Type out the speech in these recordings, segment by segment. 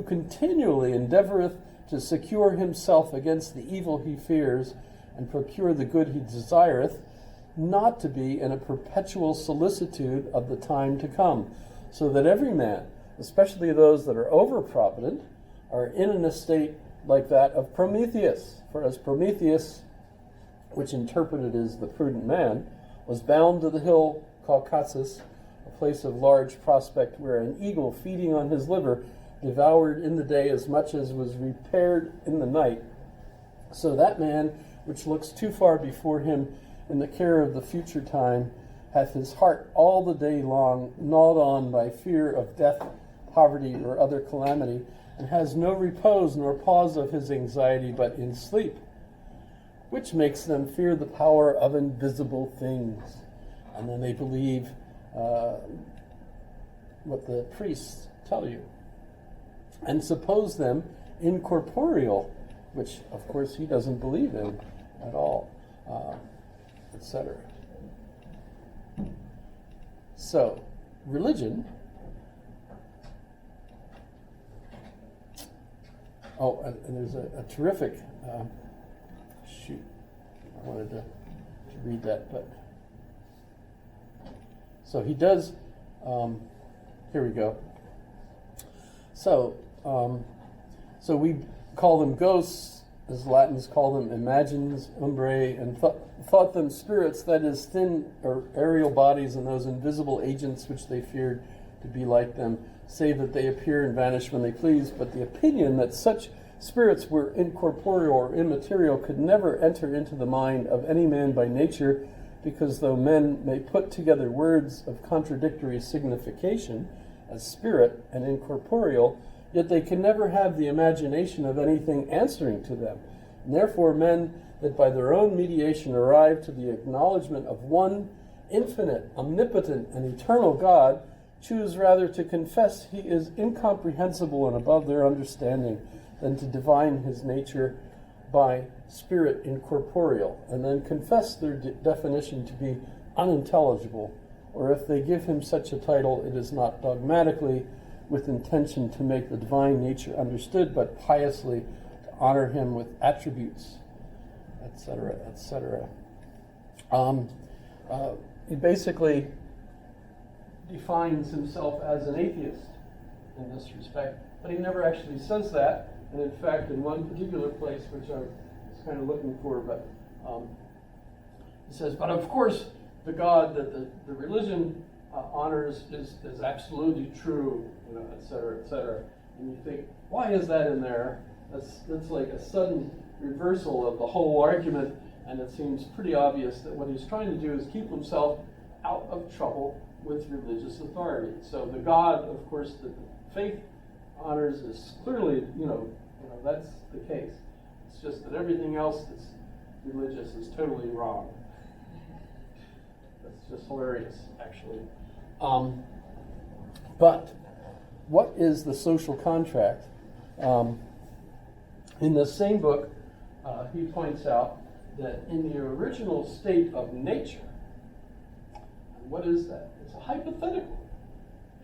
continually endeavoureth to secure himself against the evil he fears, and procure the good he desireth, not to be in a perpetual solicitude of the time to come, so that every man, especially those that are over-provident, are in an estate like that of Prometheus. For as Prometheus, which interpreted is the prudent man, was bound to the hill Caucasus, a place of large prospect, where an eagle feeding on his liver devoured in the day as much as was repaired in the night, so that man which looks too far before him in the care of the future time hath his heart all the day long gnawed on by fear of death, poverty, or other calamity, and has no repose nor pause of his anxiety but in sleep, which makes them fear the power of invisible things. And then they believe what the priests tell you, and suppose them incorporeal, which of course he doesn't believe in at all, etc. So, religion. Oh, and there's a terrific, shoot, I wanted to read that, but, so he does, here we go. So we call them ghosts, as Latins call them imagines, umbrae, and thought them spirits, that is, thin or aerial bodies, and those invisible agents which they feared to be like them, save that they appear and vanish when they please. But the opinion that such spirits were incorporeal or immaterial could never enter into the mind of any man by nature, because though men may put together words of contradictory signification, as spirit and incorporeal, yet they can never have the imagination of anything answering to them. And therefore men that by their own mediation arrive to the acknowledgement of one infinite, omnipotent, and eternal God, choose rather to confess he is incomprehensible and above their understanding, than to divine his nature by spirit incorporeal, and then confess their definition to be unintelligible. Or if they give him such a title, it is not dogmatically with intention to make the divine nature understood, but piously to honor him with attributes, etc., etc. He basically defines himself as an atheist in this respect, but he never actually says that. And in fact, in one particular place, which I was kind of looking for, but he says, but of course, the God that the religion honors is absolutely true, et cetera, et cetera. And you think, why is that in there? That's like a sudden reversal of the whole argument, and it seems pretty obvious that what he's trying to do is keep himself out of trouble with religious authority. So the God, of course, that the faith honors is clearly, that's the case. It's just that everything else that's religious is totally wrong. That's just hilarious, actually. But what is the social contract? In the same book, he points out that in the original state of nature, what is that? It's a hypothetical.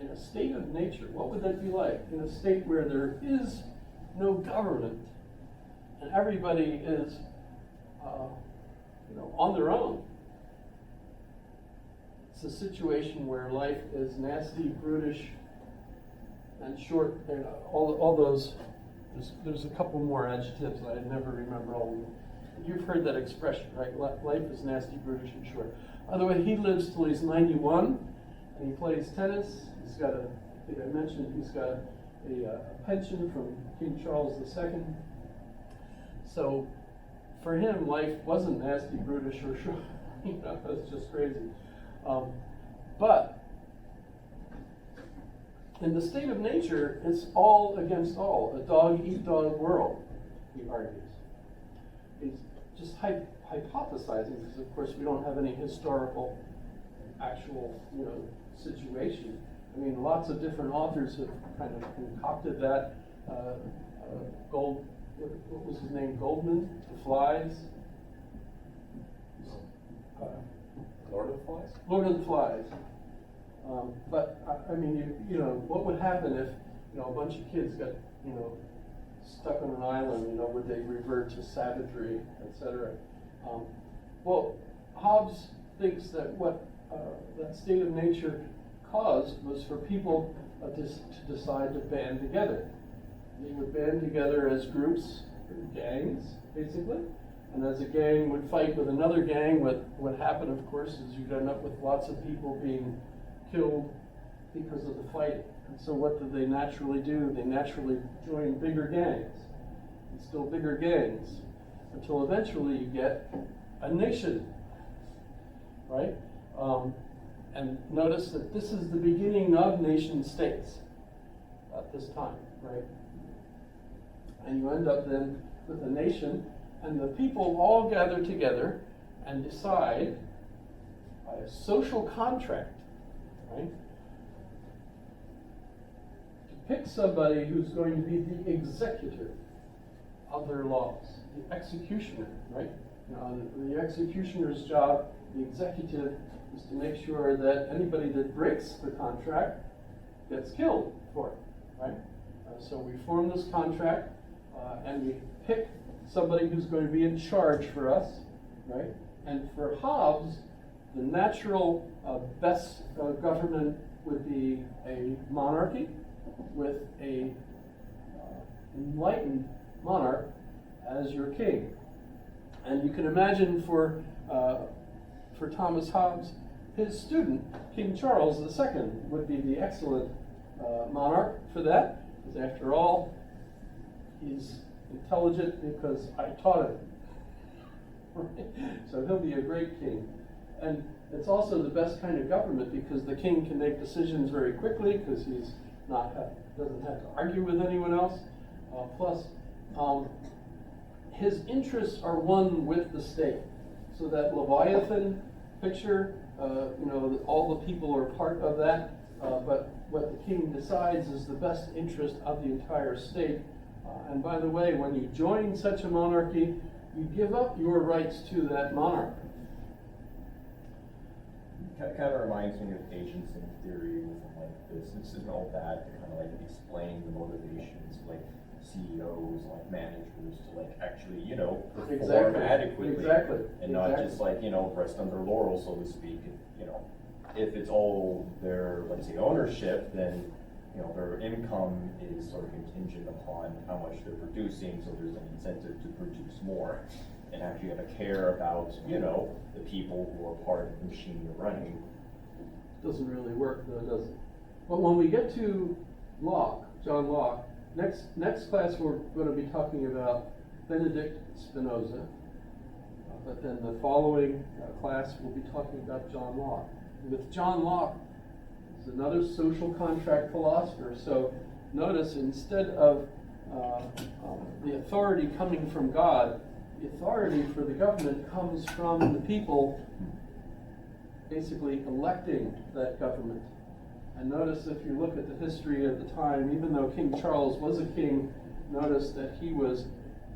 In a state of nature, what would that be like? In a state where there is no government and everybody is, on their own. It's a situation where life is nasty, brutish, and short. All those. There's a couple more adjectives that I never remember all of them. You've heard that expression, right? Life is nasty, brutish, and short. By the way, he lives till he's 91, and he plays tennis. He's got I think I mentioned, he's got a pension from King Charles II. So for him, life wasn't nasty, brutish, or short. It's just crazy. But in the state of nature, it's all against all, a dog-eat-dog world, he argues. He's just hypothesizing, because of course we don't have any historical, actual, situation. I mean, lots of different authors have kind of concocted that. What was his name? Goldman, The Flies. Lord of the Flies? Lord of the Flies. But I mean, what would happen if a bunch of kids got stuck on an island, would they revert to savagery, etc.? Well, Hobbes thinks that what that state of nature caused was for people to decide to band together. They would band together as groups, gangs, basically. And as a gang would fight with another gang, what would happen, of course, is you'd end up with lots of people being killed because of the fighting. And so what do they naturally do? They naturally join bigger gangs, and still bigger gangs, until eventually you get a nation, right? And notice that this is the beginning of nation states at this time, right? And you end up then with a nation, and the people all gather together and decide by a social contract, right, to pick somebody who's going to be the executor of their laws, the executioner, right? Now, the executioner's job, the executive, is to make sure that anybody that breaks the contract gets killed for it, right? So we form this contract, and we pick somebody who's going to be in charge for us, right? And for Hobbes, the natural best government would be a monarchy with a enlightened monarch as your king. And you can imagine for Thomas Hobbes, his student, King Charles II, would be the excellent monarch for that, because after all, he's intelligent because I taught him. So he'll be a great king. And it's also the best kind of government because the king can make decisions very quickly because he's doesn't have to argue with anyone else. Plus, his interests are one with the state. So that Leviathan picture, all the people are part of that, but what the king decides is the best interest of the entire state. And by the way, when you join such a monarchy, you give up your rights to that monarch. Kind of reminds me of agency theory with like this. This isn't all bad to kind of like explain the motivations of like CEOs, like managers to like actually, perform adequately. And not just like, rest on their laurels, so to speak. If it's all their, let's say, ownership, then their income is sort of contingent upon how much they're producing, so there's an incentive to produce more and actually have to care about, the people who are part of the machine you're running. Doesn't really work though, does it? But when we get to Locke, John Locke, next class we're going to be talking about Benedict Spinoza, but then the following class we'll be talking about John Locke. With John Locke, is another social contract philosopher. So notice instead of the authority coming from God, the authority for the government comes from the people basically electing that government. And notice if you look at the history of the time, even though King Charles was a king, notice that he was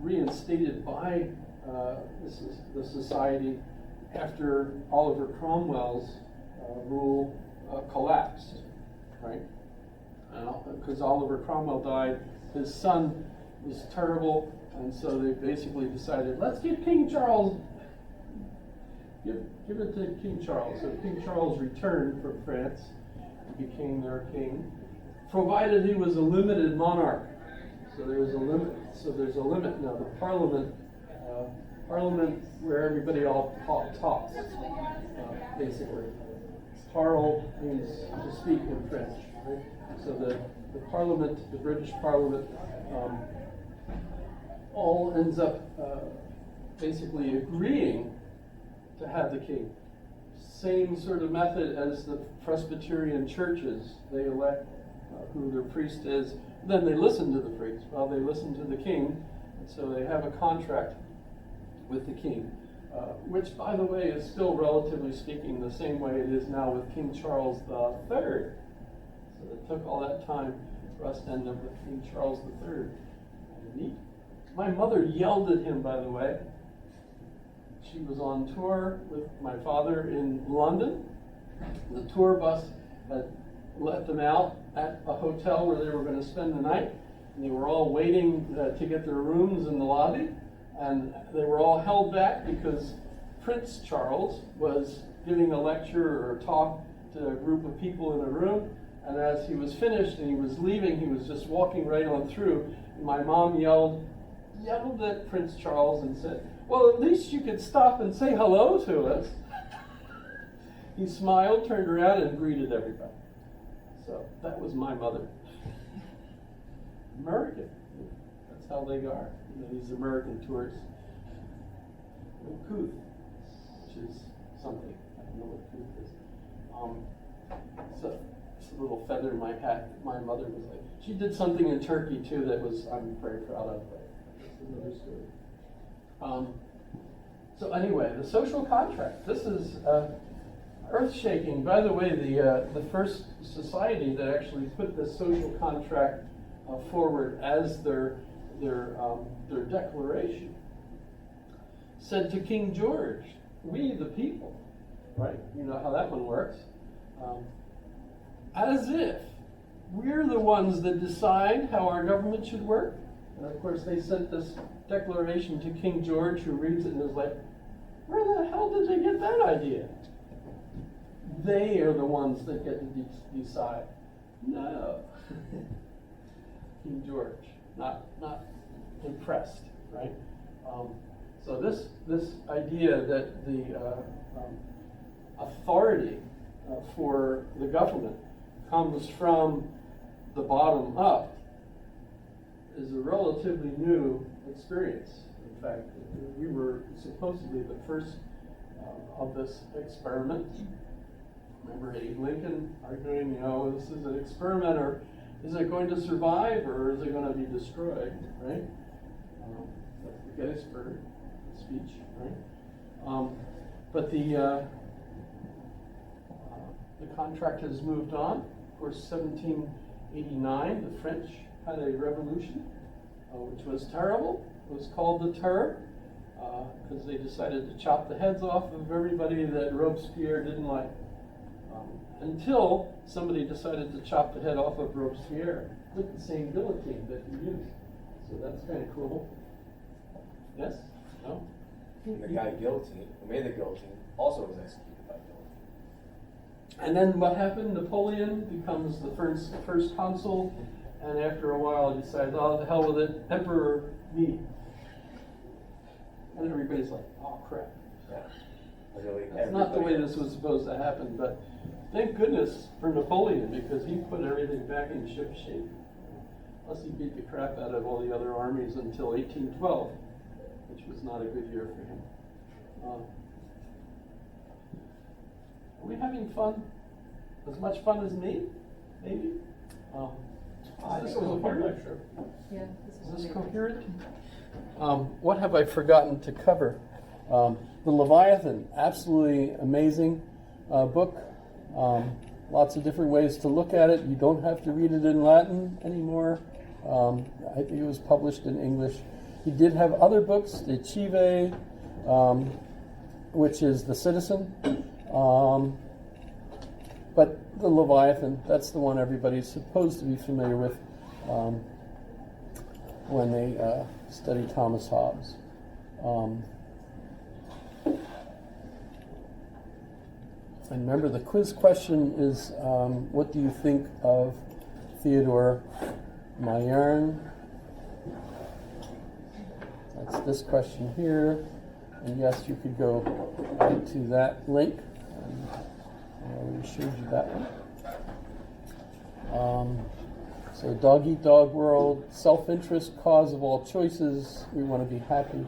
reinstated by the society after Oliver Cromwell's rule collapsed, right? Because Oliver Cromwell died, his son was terrible, and so they basically decided, let's give King Charles, give it to King Charles. So King Charles returned from France and became their king, provided he was a limited monarch. So there was a limit. So there's a limit now. The Parliament where everybody all talks, basically. Parle means to speak in French, right? So the Parliament, the British Parliament, all ends up basically agreeing to have the king. Same sort of method as the Presbyterian churches. They elect who their priest is, then they listen to the priest. Well, they listen to the king, and so they have a contract with the king. Which, by the way, is still, relatively speaking, the same way it is now with King Charles III. So it took all that time for us to end up with King Charles III. Neat. My mother yelled at him, by the way. She was on tour with my father in London. The tour bus had let them out at a hotel where they were going to spend the night. and they were all waiting to get their rooms in the lobby, and they were all held back because Prince Charles was giving a lecture or a talk to a group of people in a room, and as he was finished and he was leaving, he was just walking right on through, and my mom yelled at Prince Charles and said, "Well, at least you could stop and say hello to us." He smiled, turned around, and greeted everybody. So that was my mother. American. That's how they are. These American tourists. Couth, which is something. I don't know what couth is. So it's a little feather in my hat. My mother was like, she did something in Turkey too that was I'm very proud of. But that's another story. So anyway, the social contract. This is earth-shaking. By the way, the first society that actually put the social contract forward as their declaration said to King George, "We the people," right? You know how that one works. As if we're the ones that decide how our government should work. And of course, they sent this declaration to King George, who reads it and is like, "Where the hell did they get that idea?" They are the ones that get to decide. No. King George, not impressed, right? So this idea that the authority for the government comes from the bottom up is a relatively new experience. In fact, we were supposedly the first of this experiment. Remember Abe Lincoln arguing, this is an experiment, or is it going to survive, or is it going to be destroyed, right? That's the Gettysburg speech, right? But the contract has moved on. Of course, 1789, the French had a revolution, which was terrible. It was called the Terror, because they decided to chop the heads off of everybody that Robespierre didn't like. Until somebody decided to chop the head off of Robespierre with the same guillotine that he used. So that's kind of cool. Yes? No? The guy guillotine, who made the guillotine, also was executed by guillotine. And then what happened? Napoleon becomes the first consul, and after a while he decides, "Oh, the hell with it, Emperor me." And everybody's like, "Oh, crap." Yeah. Literally That's not the way everybody this was supposed to happen, but thank goodness for Napoleon, because he put everything back in ship shape. Plus he beat the crap out of all the other armies until 1812, which was not a good year for him. Are we having fun? As much fun as me? Maybe? Is this coherent? Yeah. Is this coherent? What have I forgotten to cover? The Leviathan, absolutely amazing book. Lots of different ways to look at it. You don't have to read it in Latin anymore. I think it was published in English. He did have other books, De Cive, which is The Citizen. But the Leviathan, that's the one everybody's supposed to be familiar with when they study Thomas Hobbes. And remember, the quiz question is, what do you think of Theodore Mayerne? That's this question here. And yes, you could go right to that link. I already showed you that one. So dog eat dog world, self-interest, cause of all choices, we want to be happy,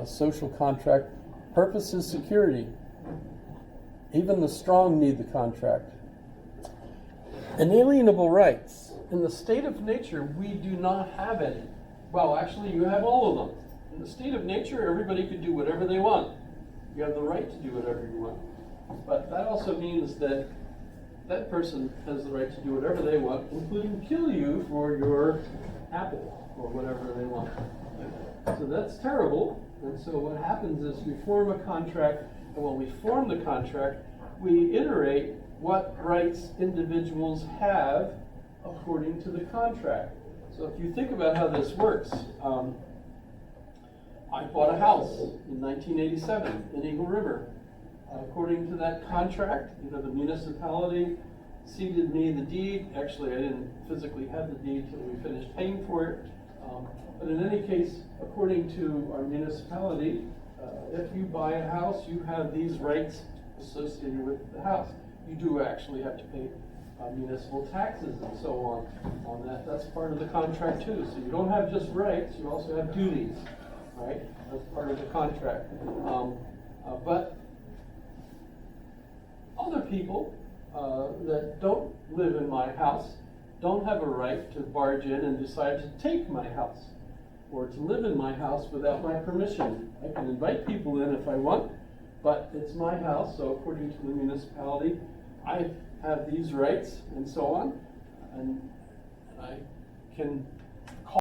social contract, purpose is security. Even the strong need the contract. Inalienable rights. In the state of nature, we do not have any. Well, actually, you have all of them. In the state of nature, everybody can do whatever they want. You have the right to do whatever you want. But that also means that that person has the right to do whatever they want, including kill you for your apple or whatever they want. So that's terrible. And so what happens is we form a contract, and when we form the contract, we iterate what rights individuals have according to the contract. So if you think about how this works, I bought a house in 1987 in Eagle River. According to that contract, the municipality ceded me the deed. Actually, I didn't physically have the deed till we finished paying for it. But in any case, according to our municipality, if you buy a house, you have these rights associated with the house. You do actually have to pay municipal taxes and so on that. That's part of the contract too. So you don't have just rights, you also have duties, right? That's part of the contract. But other people that don't live in my house don't have a right to barge in and decide to take my house or to live in my house without my permission. I can invite people in if I want, but it's my house, so according to the municipality, I have these rights and so on, and I can